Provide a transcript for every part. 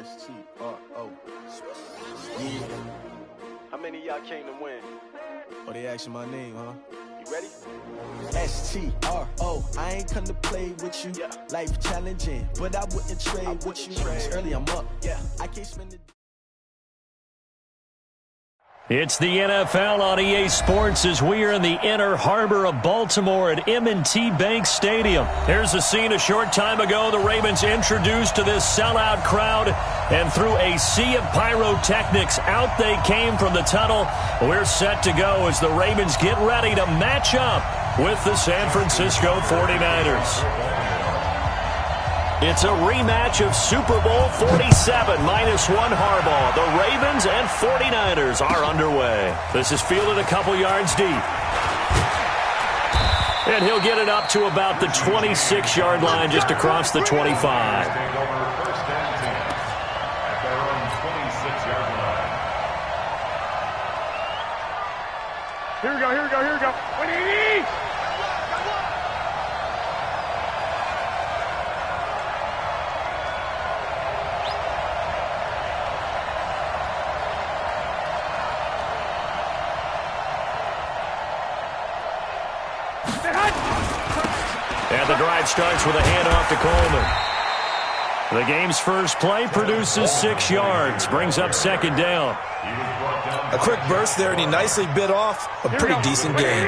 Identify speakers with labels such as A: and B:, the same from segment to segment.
A: S-T-R-O. Yeah.
B: How many of y'all came to win?
A: Oh, they asking my name, huh?
B: You ready?
A: S-T-R-O. I ain't come to play with you.
B: Yeah.
A: Life challenging, but I wouldn't trade with you. It's early, I'm up.
B: Yeah.
A: I can't spend the...
C: It's the NFL on EA Sports as we are in the inner harbor of Baltimore at M&T Bank Stadium. Here's a scene a short time ago. The Ravens introduced to this sellout crowd, and through a sea of pyrotechnics, out they came from the tunnel. We're set to go as the Ravens get ready to match up with the San Francisco 49ers. It's a rematch of Super Bowl 47 -1 Harbaugh. The Ravens and 49ers are underway. This is fielded a couple yards deep. And he'll get it up to about the 26-yard line just across the 25.
D: Here we go, here we go, here we go. 180!
C: And the drive starts with a handoff to Coleman. The game's first play produces 6 yards, brings up second down.
E: A quick burst there, and he nicely bit off a pretty decent gain.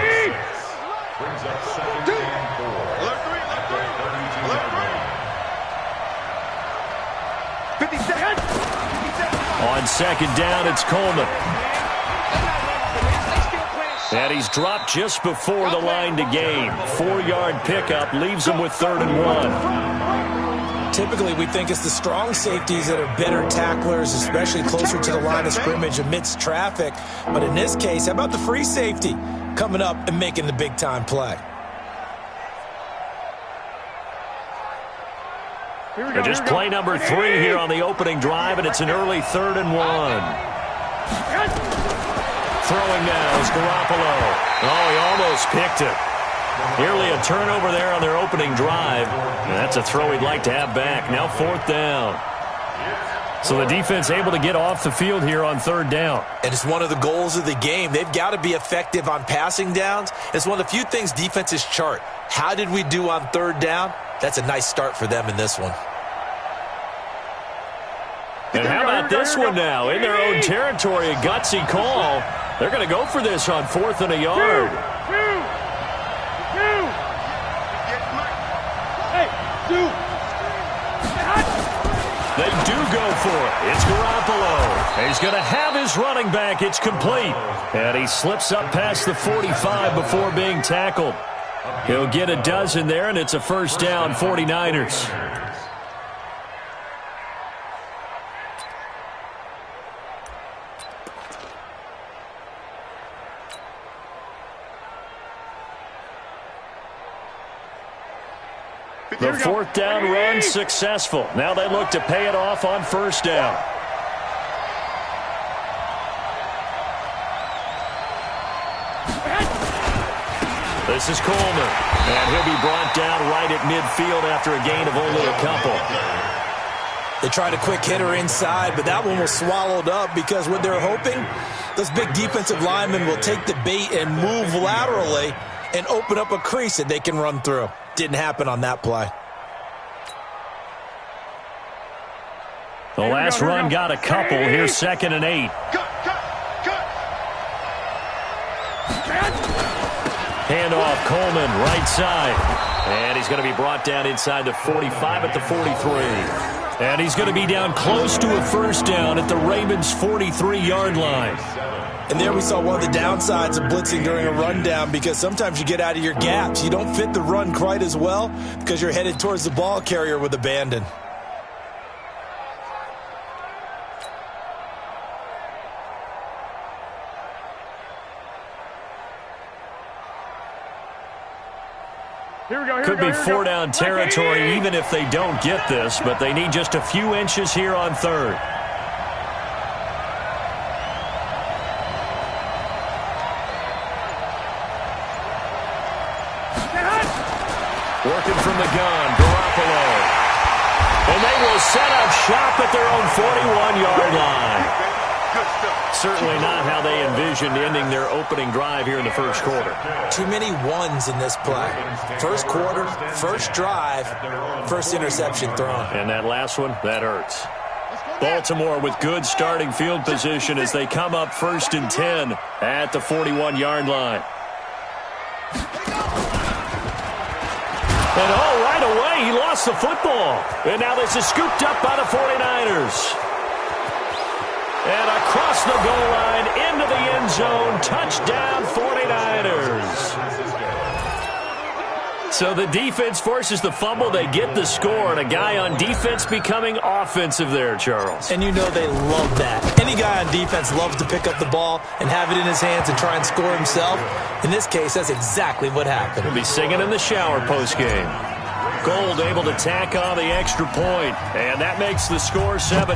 C: On second down, it's Coleman. And he's dropped just before the line to gain. 4-yard pickup leaves him with 3rd and 1.
E: Typically, we think it's the strong safeties that are better tacklers, especially closer to the line of scrimmage amidst traffic. But in this case, how about the free safety coming up and making the big-time play?
C: And just play number 3 here on the opening drive, and it's an early 3rd and 1. Throwing now is Garoppolo. Oh, he almost picked it. Nearly a turnover there on their opening drive. And that's a throw he'd like to have back. Now 4th down. So the defense able to get off the field here on 3rd down.
E: And it's one of the goals of the game. They've got to be effective on passing downs. It's one of the few things defenses chart. How did we do on 3rd down? That's a nice start for them in this one.
C: And how about this one now? In their own territory, a gutsy call. They're going to go for this on 4th and a yard. They do go for it. It's Garoppolo. He's going to have his running back. It's complete. And he slips up past the 45 before being tackled. He'll get a dozen there, and it's a 1st down, 49ers. The 4th down run successful. Now they look to pay it off on 1st down. This is Coleman. And he'll be brought down right at midfield after a gain of only a couple.
E: They tried a quick hitter inside, but that one was swallowed up because what they're hoping, those big defensive linemen will take the bait and move laterally and open up a crease that they can run through. Didn't happen on that play.
C: The last run got a couple. Here's 2nd and 8. Handoff, Coleman, right side. And he's going to be brought down inside the 45 at the 43. And he's going to be down close to a 1st down at the Ravens' 43-yard line.
E: And there we saw one of the downsides of blitzing during a rundown, because sometimes you get out of your gaps. You don't fit the run quite as well because you're headed towards the ball carrier with abandon.
C: Could be 4-down territory even if they don't get this, but they need just a few inches here on 3rd. Working from the gun, Garoppolo. And they will set up shop at their own 41-yard line. Certainly not how they envisioned ending their opening drive here in the first quarter.
E: Too many ones in this play. First quarter, first drive, first interception thrown.
C: And that last one, that hurts. Baltimore with good starting field position as they come up 1st and 10 at the 41-yard line. And right away, he lost the football. And now this is scooped up by the 49ers. And across the goal line, into the end zone, touchdown 49ers. So the defense forces the fumble, they get the score, and a guy on defense becoming offensive there, Charles.
E: And you know they love that. Any guy on defense loves to pick up the ball and have it in his hands and try and score himself. In this case, that's exactly what happened.
C: He'll be singing in the shower postgame. Gold able to tack on the extra point, and that makes the score 7-0.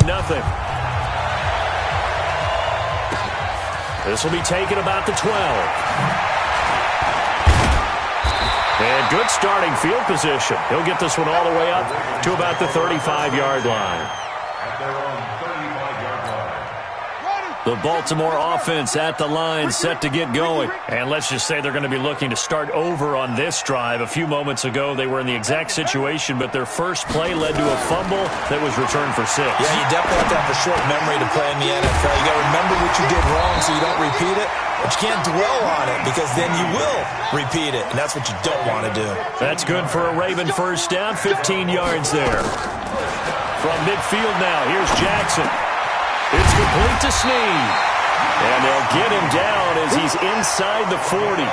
C: This will be taken about the 12. And good starting field position. He'll get this one all the way up to about the 35-yard line. The Baltimore offense at the line, set to get going. And let's just say they're going to be looking to start over on this drive. A few moments ago, they were in the exact situation, but their first play led to a fumble that was returned for 6.
E: Yeah, you definitely have to have a short memory to play in the NFL. You got to remember what you did wrong so you don't repeat it. But you can't dwell on it because then you will repeat it, and that's what you don't want to do.
C: That's good for a Raven first down, 15 yards there. From midfield now, here's Jackson. It's complete to Snead. And they'll get him down as he's inside the 40.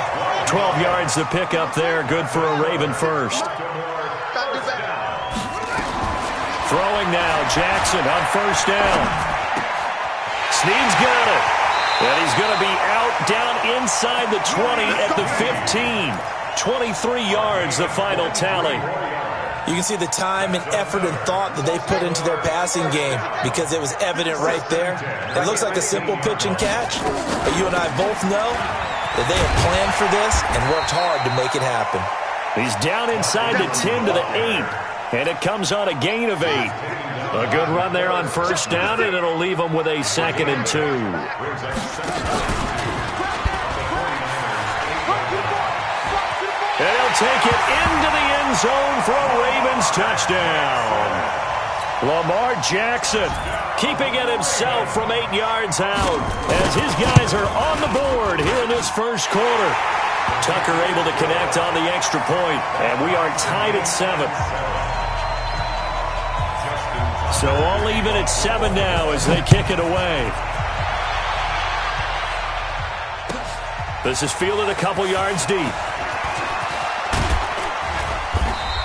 C: 12 yards to pick up there, good for a Raven first. Throwing now, Jackson on first down. Snead's got it. And he's going to be out down inside the 20 at the 15. 23 yards, the final tally.
E: You can see the time and effort and thought that they put into their passing game because it was evident right there. It looks like a simple pitch and catch, but you and I both know that they have planned for this and worked hard to make it happen.
C: He's down inside the 10 to the 8, and it comes on a gain of 8. A good run there on first down, and it'll leave them with a 2nd and 2. And he'll take it into the end zone for a Ravens touchdown. Lamar Jackson keeping it himself from 8 yards out as his guys are on the board here in this first quarter. Tucker able to connect on the extra point, and we are tied at 7. So all even at 7 now as they kick it away. This is fielded a couple yards deep.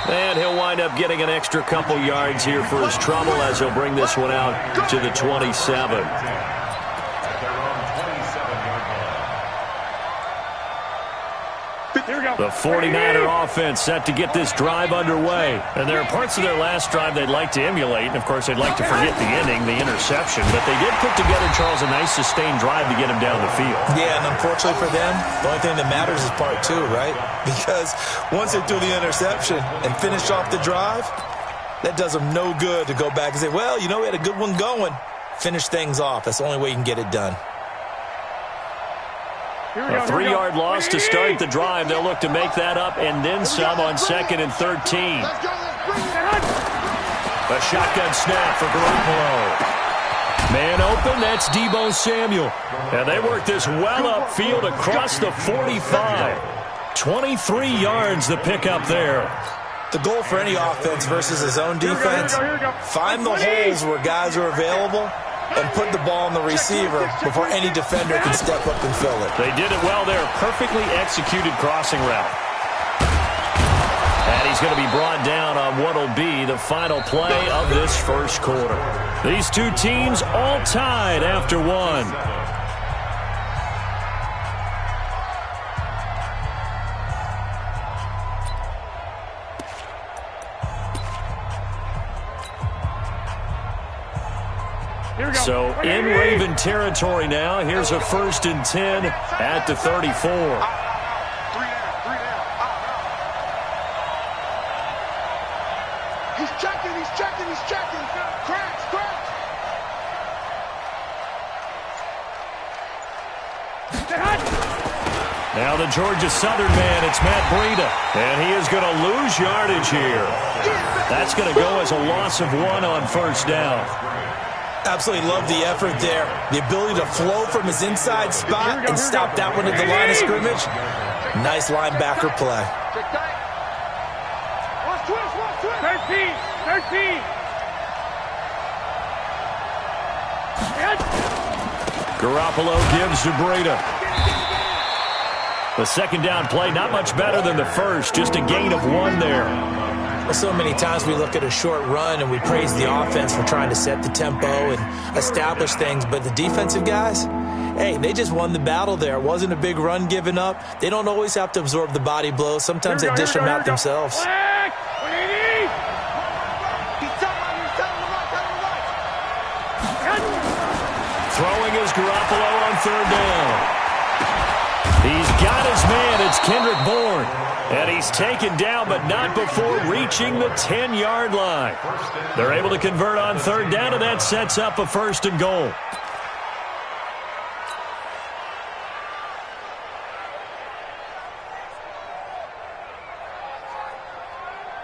C: And he'll wind up getting an extra couple yards here for his trouble as he'll bring this one out to the 27. The 49er offense set to get this drive underway. And there are parts of their last drive they'd like to emulate. And, of course, they'd like to forget the ending, the interception. But they did put together, Charles, a nice sustained drive to get him down the field.
E: Yeah, and unfortunately for them, the only thing that matters is part 2, right? Because once they threw the interception and finished off the drive, that does them no good to go back and say, well, you know, we had a good one going. Finish things off. That's the only way you can get it done.
C: A 3-yard loss to start the drive. They'll look to make that up and then some on 2nd and 13. A shotgun snap for Garoppolo. Man open, that's Deebo Samuel. And they work this well upfield across the 45. 23 yards the pickup there.
E: The goal for any offense versus his own defense, find the holes where guys are available and put the ball on the receiver before any defender can step up and fill it.
C: They did it well there. Perfectly executed crossing route. And he's going to be brought down on what will be the final play of this first quarter. These two teams all tied after 1. So in Raven territory now. Here's a 1st and 10 at the 34.
D: He's checking. He's checking. Cracks.
C: Now the Georgia Southern man, it's Matt Breida, and he is going to lose yardage here. That's going to go as a loss of 1 on first down.
E: Absolutely love the effort there. The ability to flow from his inside spot and stop that one at the line of scrimmage. Nice linebacker play.
D: 13.
C: Garoppolo gives to Breida. The second down play, not much better than the first, just a gain of 1 there.
E: Well, so many times we look at a short run and we praise the offense for trying to set the tempo and establish things, but the defensive guys, hey, they just won the battle there. It wasn't a big run given up. They don't always have to absorb the body blows. Sometimes they dish them out themselves.
C: Throwing is Garoppolo on third down. He's got his man. It's Kendrick Bourne. And he's taken down, but not before reaching the 10-yard line. They're able to convert on third down, and that sets up a first and goal.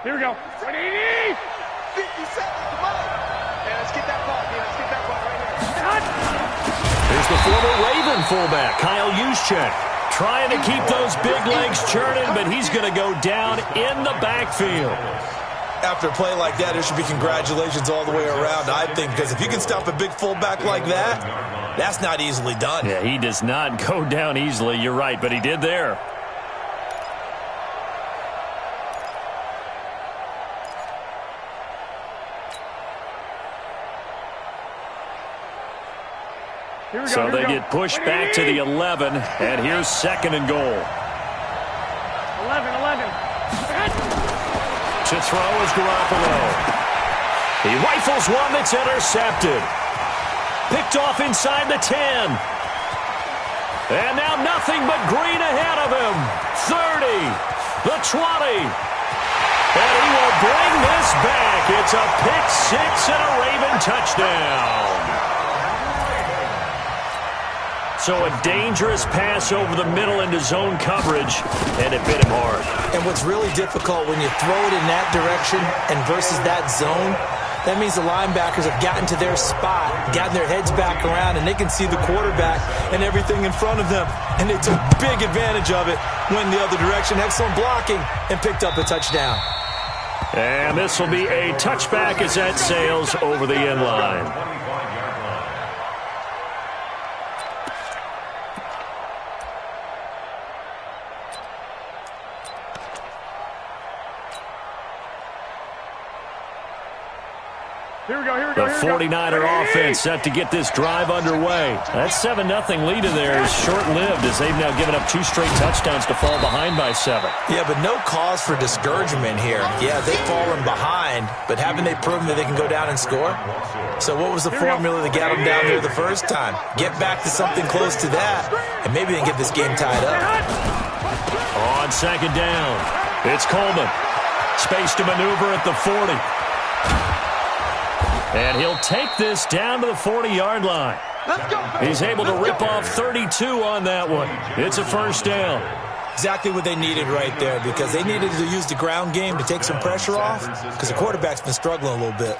D: Here we go. 50 seconds. Come on. Yeah, let's get that ball. Right here.
C: Here's the former Raven fullback, Kyle Juszczyk. Trying to keep those big legs churning, but he's going to go down in the backfield.
E: After a play like that, there should be congratulations all the way around, I think, because if you can stop a big fullback like that, that's not easily done.
C: Yeah, he does not go down easily. You're right, but he did there. So they get pushed back to the 11, and here's second and goal.
D: 11.
C: To throw is Garoppolo. He rifles one that's intercepted. Picked off inside the 10. And now nothing but green ahead of him. 30, the 20. And he will bring this back. It's a pick six and a Raven touchdown. So a dangerous pass over the middle into zone coverage, and it bit him hard.
E: And what's really difficult when you throw it in that direction and versus that zone, that means the linebackers have gotten to their spot, gotten their heads back around, and they can see the quarterback and everything in front of them. And they took big advantage of it, went the other direction, excellent blocking, and picked up a touchdown.
C: And this will be a touchback as that sails over the end line. The 49er offense set to get this drive underway. That 7-0 lead of theirs is short-lived as they've now given up 2 straight touchdowns to fall behind by 7.
E: Yeah, but no cause for discouragement here. Yeah, they've fallen behind, but haven't they proven that they can go down and score? So what was the formula that got them down there the first time? Get back to something close to that, and maybe they can get this game tied up.
C: On second down, it's Coleman. Space to maneuver at the 40. And he'll take this down to the 40-yard line. He's able to rip off 32 on that one. It's a first down.
E: Exactly what they needed right there, because they needed to use the ground game to take some pressure off, because the quarterback's been struggling a little bit.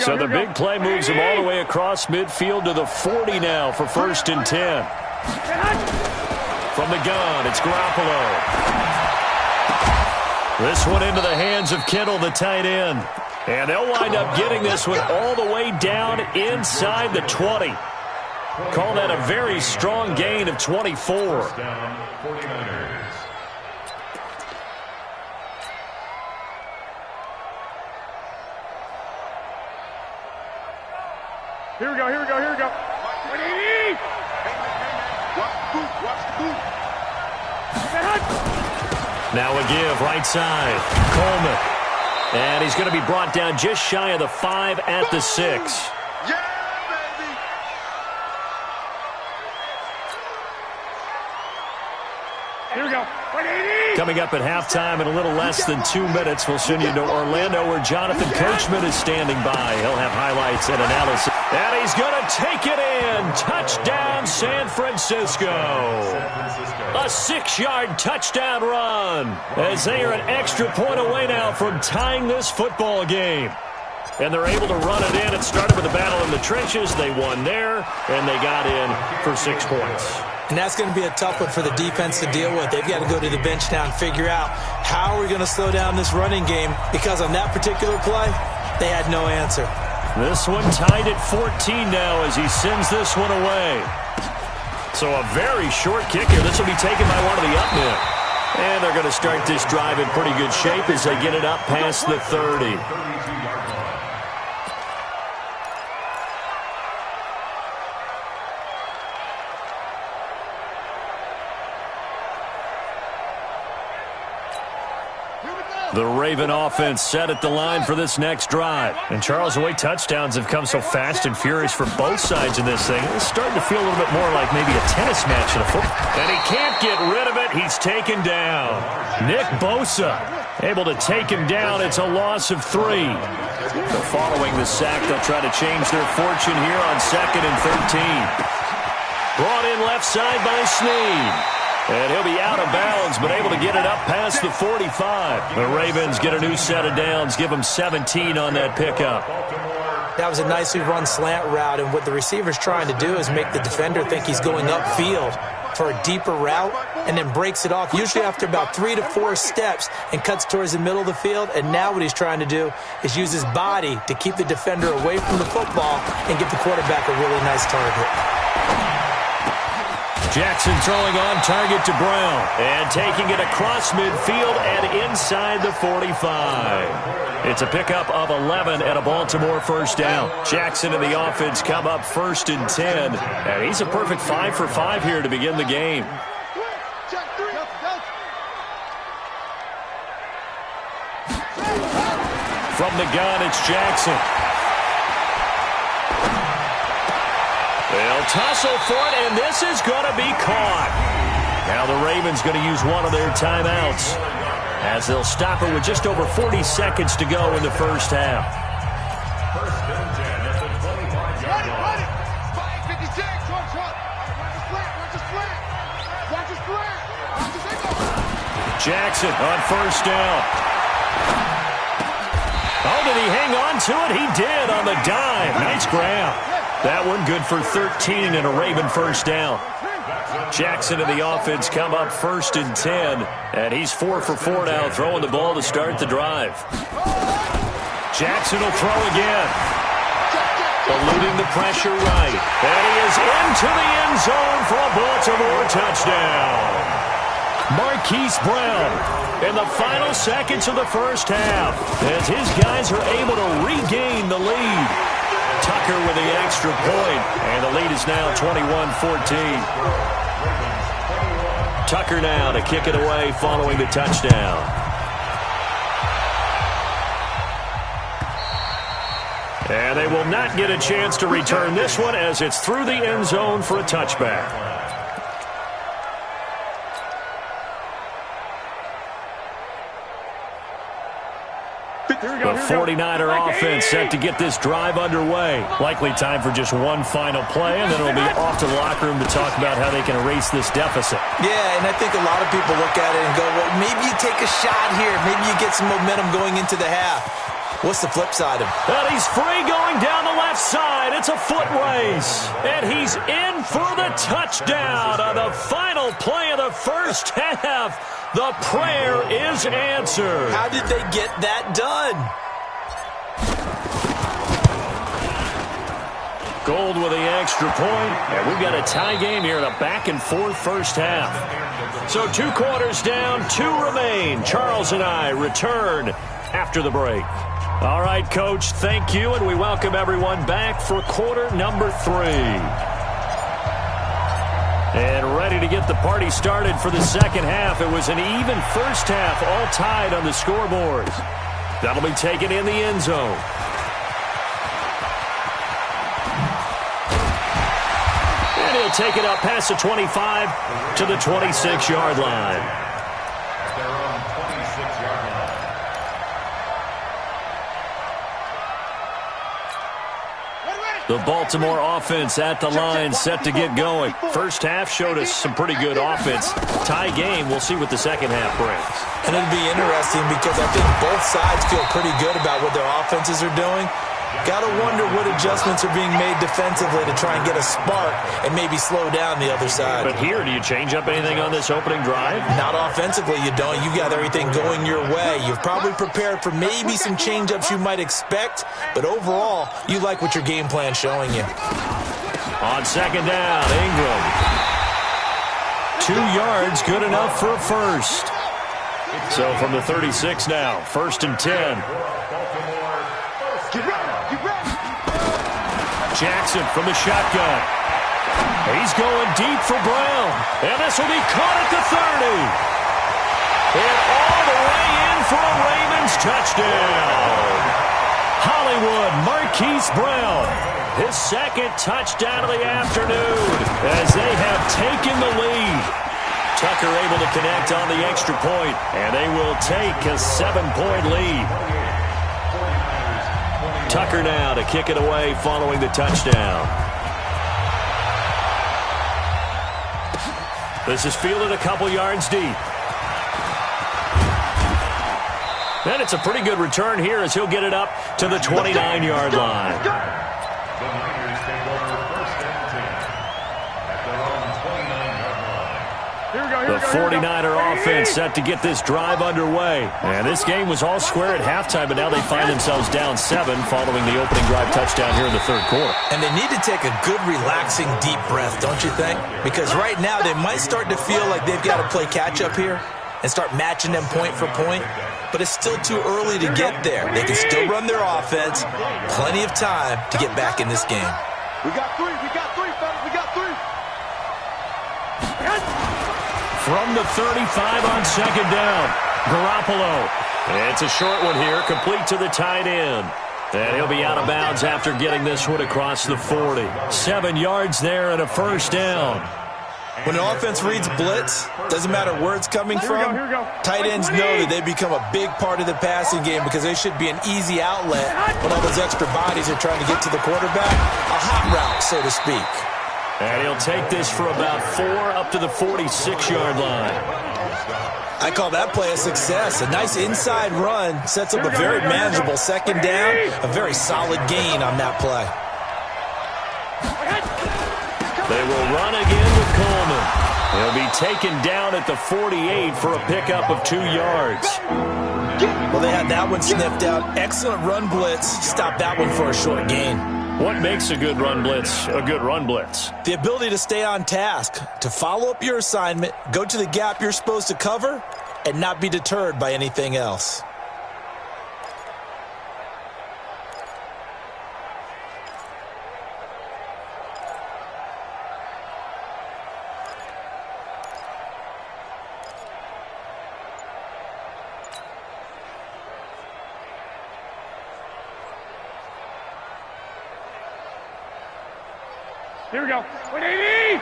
C: So the big play moves him all the way across midfield to the 40 now for first and 10. From the gun, it's Garoppolo. This one into the hands of Kittle, the tight end. And they'll wind up getting this one all the way down inside the 20. Call that a very strong gain of 24.
D: Here we go.
C: Now a give, right side, Coleman. And he's going to be brought down just shy of the 5 at the 6.
D: Here we go. 180.
C: Coming up at halftime in a little less than 2 minutes, we'll send you to Orlando where Jonathan Coachman is standing by. He'll have highlights and analysis. And he's going to take it in. Touchdown, San Francisco. A 6-yard touchdown run as they are an extra point away now from tying this football game. And they're able to run it in. It started with a battle in the trenches. They won there, and they got in for 6 points.
E: And that's going to be a tough one for the defense to deal with. They've got to go to the bench now and figure out how are we going to slow down this running game, because on that particular play, they had no answer.
C: This one tied at 14 now as he sends this one away. So a very short kick here. This will be taken by one of the up men. And they're going to start this drive in pretty good shape as they get it up past the 30. The Raven offense set at the line for this next drive. And Charles, the way touchdowns have come so fast and furious for both sides in this thing, it's starting to feel a little bit more like maybe a tennis match in a football. And he can't get rid of it. He's taken down. Nick Bosa able to take him down. It's a loss of 3. So following the sack, they'll try to change their fortune here on 2nd and 13. Brought in left side by Snead. And he'll be out of bounds, but able to get it up past the 45. The Ravens get a new set of downs, give them 17 on that pickup.
E: That was a nicely run slant route, and what the receiver's trying to do is make the defender think he's going upfield for a deeper route, and then breaks it off, usually after about 3 to 4 steps, and cuts towards the middle of the field. And now what he's trying to do is use his body to keep the defender away from the football and give the quarterback a really nice target.
C: Jackson throwing on target to Brown. And taking it across midfield and inside the 45. It's a pickup of 11 and a Baltimore first down. Jackson and the offense come up 1st and 10. And he's a perfect 5 for 5 here to begin the game. From the gun, it's Jackson. They'll tussle for it, and this is going to be caught. Now the Ravens going to use one of their timeouts as they'll stop it with just over 40 seconds to go in the first half. Jackson on first down. Oh, did he hang on to it? He did on the dive. Nice grab. That one good for 13 and a Raven first down. Jackson and the offense come up 1st and 10. And he's 4 for 4 now, throwing the ball to start the drive. Jackson will throw again. Eluding the pressure right. And he is into the end zone for a Baltimore touchdown. Marquise Brown in the final seconds of the first half as his guys are able to regain the lead. Tucker with the extra point, and the lead is now 21-14. Tucker now to kick it away following the touchdown. And they will not get a chance to return this one as it's through the end zone for a touchback. The 49er offense set to get this drive underway. Likely time for just one final play, and then it'll be off to the locker room to talk about how they can erase this deficit.
E: Yeah, and I think a lot of people look at it and go, well, maybe you take a shot here. Maybe you get some momentum going into the half. What's the flip side of it?
C: And he's free going down the left side. It's a foot race. And he's in for the touchdown on the final play of the first half. The prayer is answered.
E: How did they get that done?
C: Gold with the extra point. And we've got a tie game here in a back-and-forth first half. So 2 quarters down, 2 remain. Charles and I return after the break. All right, Coach, thank you, and we welcome everyone back for quarter number 3. And ready to get the party started for the second half. It was an even first half, all tied on the scoreboard. That'll be taken in the end zone. And he'll will take it up past the 25 to the 26-yard line. The Baltimore offense at the line, set to get going. First half showed us some pretty good offense. Tie game, we'll see what the second half brings.
E: And it'll be interesting because I think both sides feel pretty good about what their offenses are doing. Got to wonder what adjustments are being made defensively to try and get a spark and maybe slow down the other side.
C: But here, do you change up anything on this opening drive?
E: Not offensively, you don't. You got everything going your way. You've probably prepared for maybe some change-ups you might expect, but overall, you like what your game plan's showing you.
C: On second down, Ingram. 2 yards, good enough for a first. So from the 36 now, 1st and 10. Jackson from the shotgun. He's going deep for Brown. And this will be caught at the 30. And all the way in for a Ravens touchdown. Hollywood Marquise Brown. His second touchdown of the afternoon as they have taken the lead. Tucker able to connect on the extra point, and they will take a 7-point lead. Tucker now to kick it away following the touchdown. This is fielded a couple yards deep. And it's a pretty good return here as he'll get it up to the 29-yard line. The 49er offense set to get this drive underway. And this game was all square at halftime, but now they find themselves down 7 following the opening drive touchdown here in the third quarter. And they need to take a good, relaxing, deep breath, don't you think? Because right now they might start to feel like they've got to play catch-up here and start matching them point for point. But it's still too early to get there. They can still run their offense. Plenty of time to get back in this game.
D: We got three, fellas, we got 3.
C: From the 35 on second down, Garoppolo. It's a short one here, complete to the tight end. And he'll be out of bounds after getting this one across the 40. 7 yards there and a first down.
E: When an offense reads blitz, doesn't matter where it's coming from, tight ends know that they become a big part of the passing game because they should be an easy outlet when all those extra bodies are trying to get to the quarterback. A hot route, so to speak.
C: And he'll take this for about 4 up to the 46-yard line.
E: I call that play a success. A nice inside run sets up a very manageable second down, a very solid gain on that play.
C: They will run again with Coleman. He'll be taken down at the 48 for a pickup of 2 yards.
E: Well, they had that one sniffed out. Excellent run blitz. Stop that one for a short gain.
C: What makes a good run blitz a good run blitz?
E: The ability to stay on task, to follow up your assignment, go to the gap you're supposed to cover, and not be deterred by anything else.
D: Here we go. 180!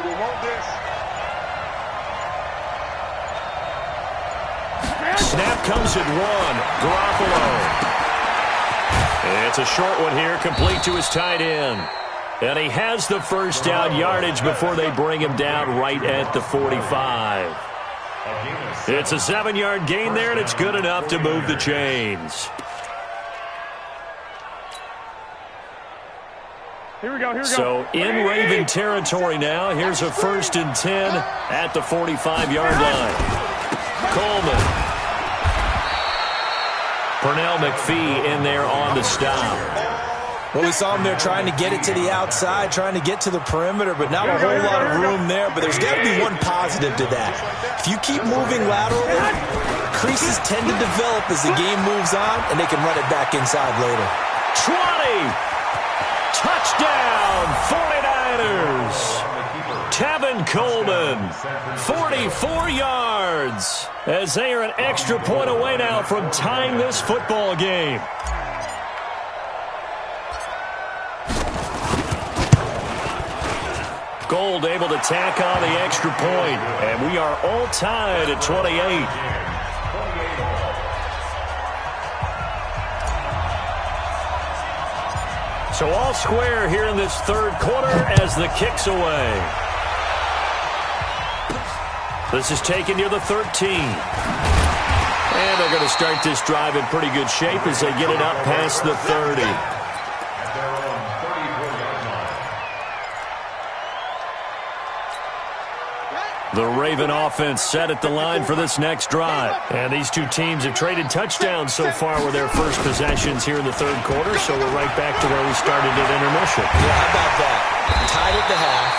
D: We want this.
C: Snap comes at 1. Garoppolo. It's a short one here, complete to his tight end. And he has the first down yardage before they bring him down right at the 45. It's a 7-yard gain there, and it's good enough to move the chains.
D: Here we go.
C: So in Raven territory now. Here's a 1st and 10 at the 45-yard line. Coleman. Pernell McPhee in there on the stop.
E: Well, we saw him there trying to get it to the outside, trying to get to the perimeter, but not a whole lot of room there. But there's got to be one positive to that. If you keep moving laterally, creases tend to develop as the game moves on, and they can run it back inside later.
C: 20! Touchdown, 49ers. Tevin Coleman, 44 yards, as they are an extra point away now from tying this football game. Gold able to tack on the extra point, and we are all tied at 28. So all square here in this third quarter as the kick's away. This is taken near the 13. And they're going to start this drive in pretty good shape as they get it up past the 30. The Raven offense set at the line for this next drive. And these two teams have traded touchdowns so far with their first possessions here in the third quarter, so we're right back to where we started at intermission.
E: Yeah, how about that? Tied at the half,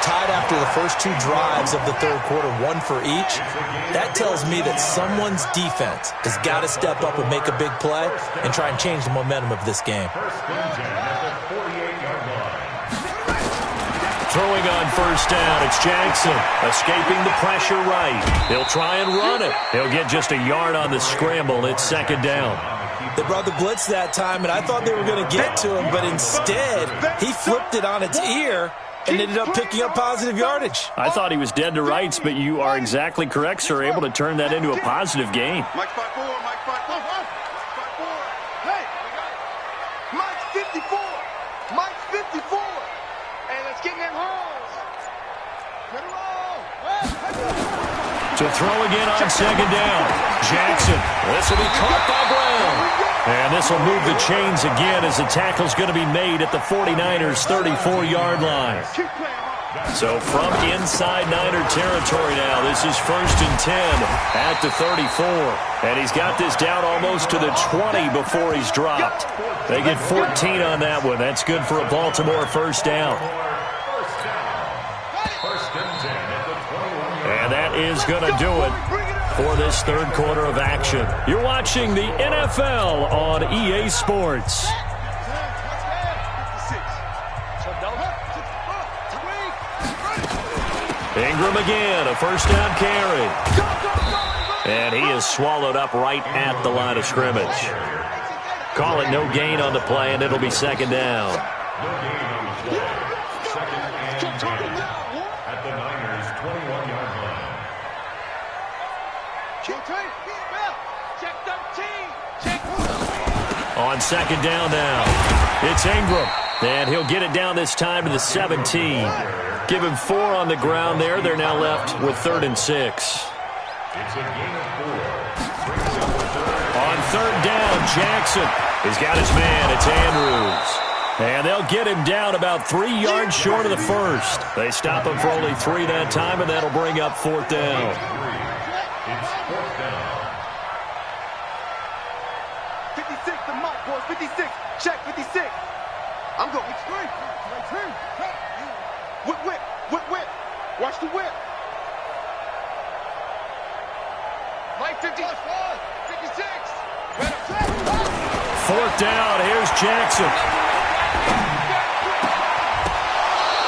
E: tied after the first two drives of the third quarter, one for each. That tells me that someone's defense has got to step up and make a big play and try and change the momentum of this game.
C: Throwing on first down, it's Jackson, escaping the pressure right. He'll try and run it. He'll get just a yard on the scramble. It's second down.
E: They brought the blitz that time, and I thought they were going to get to him, but instead, he flipped it on its ear and ended up picking up positive yardage.
C: I thought he was dead to rights, but you are exactly correct, sir, able to turn that into a positive gain.
D: Mike 5-4, Mike 5-4. Hey, Mike's 54. Mike's 54. Hey, let's get in them holes. Get it roll.
C: To throw again on second down. Jackson. This will be caught by Brown. And this will move the chains again as the tackle's going to be made at the 49ers' 34-yard line. So from inside Niner territory now, this is 1st and 10 at the 34. And he's got this down almost to the 20 before he's dropped. They get 14 on that one. That's good for a Baltimore first down. And that is going to do it for this third quarter of action. You're watching the NFL on EA Sports. Ingram again, a first down carry. And he is swallowed up right at the line of scrimmage. Call it no gain on the play, and it'll be second down.
D: At the Niners' 21-yard line.
C: On second down now, it's Ingram. And he'll get it down this time to the 17. Give him 4 on the ground there. They're now left with 3rd and 6.
D: It's a gain of 4.
C: On third down, Jackson. He's got his man. It's Andrews. And they'll get him down about 3 yards short of the first. They stop him for only 3 that time, and that'll bring up 4th down.
D: It's 4th down. 56, the mark, boys. 56. Check, 56. I'm going. Whip. Watch the whip. Mike 56.
C: 4th down. Here's Jackson.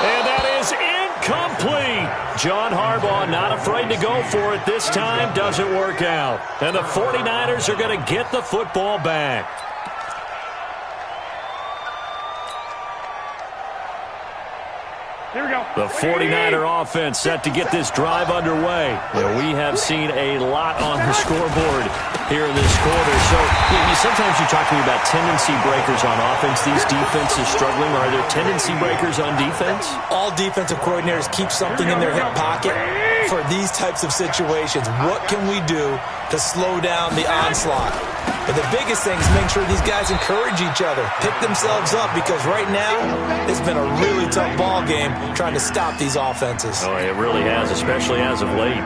C: And that is incomplete. John Harbaugh not afraid to go for it this time. Doesn't work out. And the 49ers are going to get the football back.
D: Here we go.
C: The 49er offense set to get this drive underway. And we have seen a lot on the scoreboard here in this quarter. So sometimes you talk to me about tendency breakers on offense. These defenses struggling. Are there tendency breakers on defense?
E: All defensive coordinators keep something in their hip pocket for these types of situations. What can we do to slow down the onslaught? But the biggest thing is make sure these guys encourage each other, pick themselves up, because right now it's been a really tough ball game trying to stop these offenses.
C: Oh, it really has, especially as of late.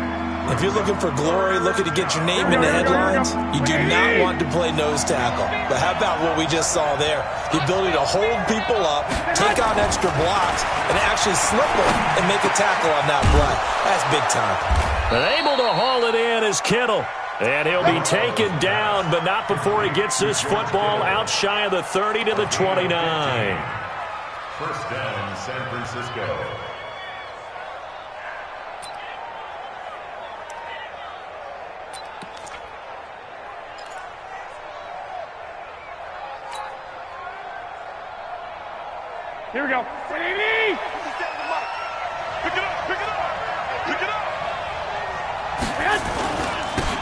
E: If you're looking for glory, looking to get your name in the headlines, you do not want to play nose tackle. But how about what we just saw there? The ability to hold people up, take on extra blocks, and actually slip them and make a tackle on that play. That's big time.
C: But able to haul it in is Kittle. And he'll be taken down, but not before he gets this football out shy of the 30 to the 29.
D: First down, San Francisco. Here we go.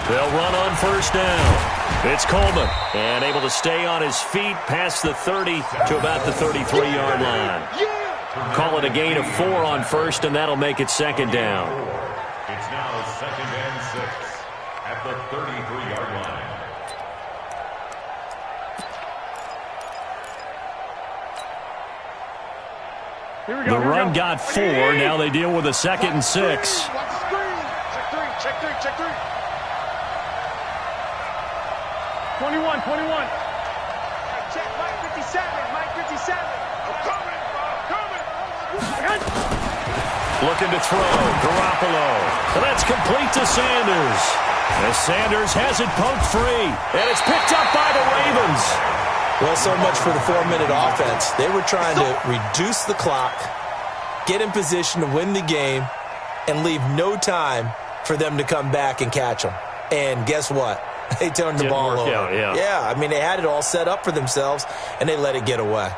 C: They'll run on first down. It's Coleman, and able to stay on his feet past the 30 to about the 33-yard line. Call it a gain of 4 on first, and that'll make it second down.
F: It's now 2nd and 6 at the 33-yard line.
C: The run got 4. Now they deal with a 2nd and 6.
D: Check three.
G: 21.
D: Check Mike 57. I'm coming.
C: Looking to throw. Garoppolo. Well, that's complete to Sanders. As Sanders has it poked free. And it's picked up by the Ravens.
E: Well, so much for the 4-minute offense. They were trying to reduce the clock, get in position to win the game, and leave no time for them to come back and catch them. And guess what? They turned the ball over. Yeah, I mean, they had it all set up for themselves, and they let it get away.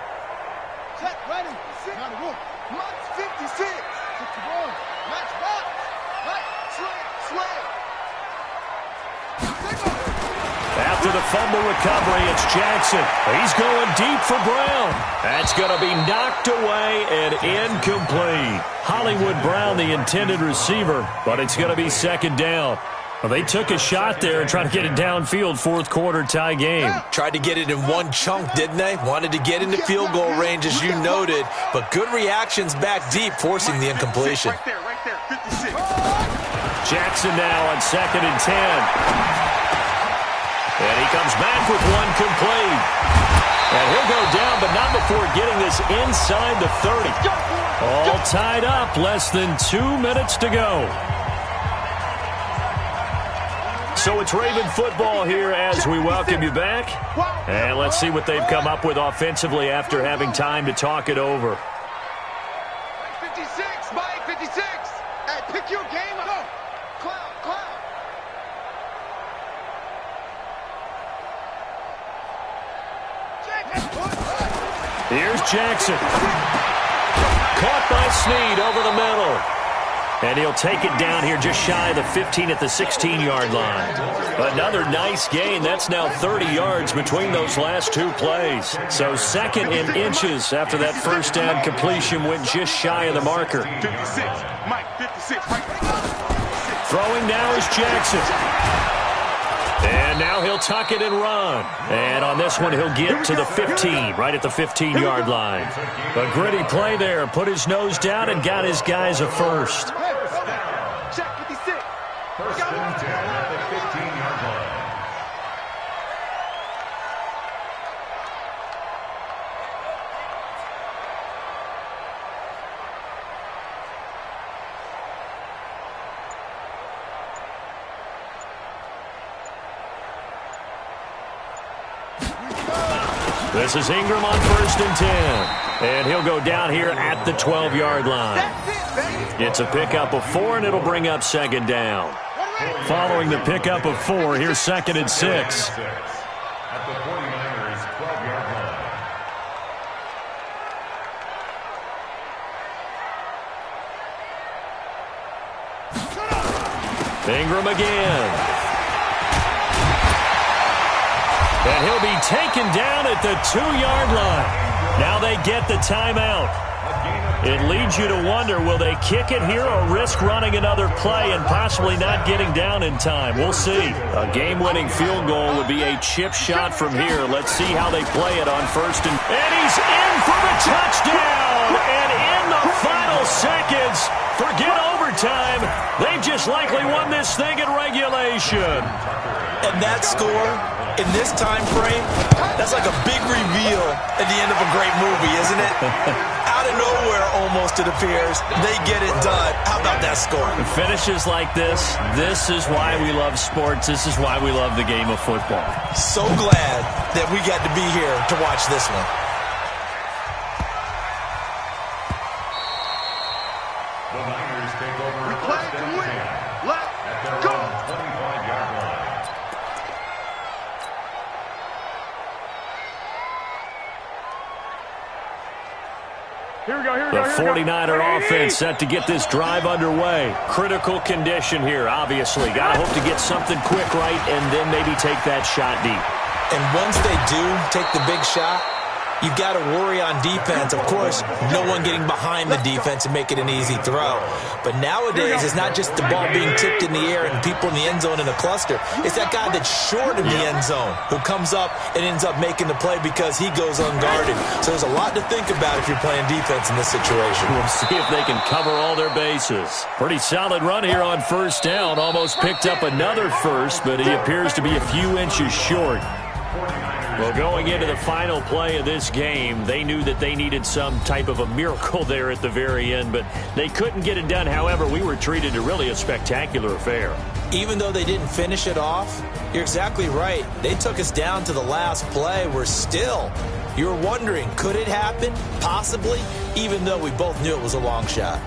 D: Check, ready. Mike's 56. Match box. Mike, slam.
C: After the fumble recovery, it's Jackson. He's going deep for Brown. That's going to be knocked away and incomplete. Hollywood Brown, the intended receiver, but it's going to be second down. Well, they took a shot there and tried to get it downfield, fourth quarter tie game.
E: Tried to get it in one chunk, didn't they? Wanted to get into field goal range, as you noted, but good reactions back deep, forcing the incompletion.
D: Right there, 56.
C: Jackson now on 2nd and 10. And he comes back with one complete. And he'll go down, but not before getting this inside the 30. All tied up, less than 2 minutes to go. So it's Raven football here as we welcome you back. And let's see what they've come up with offensively after having time to talk it over.
D: 56, Mike 56. Hey, pick your game up. Clown.
C: Here's Jackson. Caught by Snead over the middle. And he'll take it down here just shy of the 15 at the 16-yard line. Another nice gain. That's now 30 yards between those last two plays. So 2nd in inches after that first down completion went just shy of the marker.
D: 56, Mike 56.
C: Throwing now is Jackson. And now he'll tuck it and run. And on this one, he'll get to the 15, right at the 15-yard line. A gritty play there. Put his nose down and got his guys a first.
D: Check 56.
F: First and 10 at the 15-yard line.
C: This is Ingram on 1st and 10. And he'll go down here at the 12-yard line. It's a pickup of 4, and it'll bring up second down. Following the pickup of 4, here's 2nd and 6.
F: At the 49ers' 12-yard line.
C: Ingram again. And he'll be taken down at the 2-yard line. Now they get the timeout. It leads you to wonder, will they kick it here or risk running another play and possibly not getting down in time? We'll see. A game-winning field goal would be a chip shot from here. Let's see how they play it on 1st and he's in for the touchdown. And in the final seconds, forget overtime. They've just likely won this thing in regulation.
E: And that score in this time frame, that's like a big reveal at the end of a great movie, isn't it? Out of nowhere, almost, it appears, they get it done. How about that score?
C: Finishes like this is why we love sports. This is why we love the game of football.
E: So glad that we got to be here to watch this one.
F: The Niners take over
D: Play to win. Let's go.
F: 25-yard line.
G: Here we go.
C: The 49er offense set to get this drive underway. Critical condition here, obviously. Got to hope to get something quick right and then maybe take that shot deep.
E: And once they do take the big shot, you've got to worry on defense. Of course, no one getting behind the defense and make it an easy throw. But nowadays, it's not just the ball being tipped in the air and people in the end zone in a cluster. It's that guy that's short of the end zone who comes up and ends up making the play because he goes unguarded. So there's a lot to think about if you're playing defense in this situation.
C: We'll see if they can cover all their bases. Pretty solid run here on first down. Almost picked up another first, but he appears to be a few inches short. Well, going into the final play of this game, they knew that they needed some type of a miracle there at the very end, but they couldn't get it done. However, we were treated to really a spectacular affair.
E: Even though they didn't finish it off, you're exactly right. They took us down to the last play. You're wondering, could it happen? Possibly, even though we both knew it was a long shot.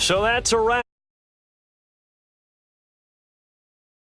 C: So that's a wrap.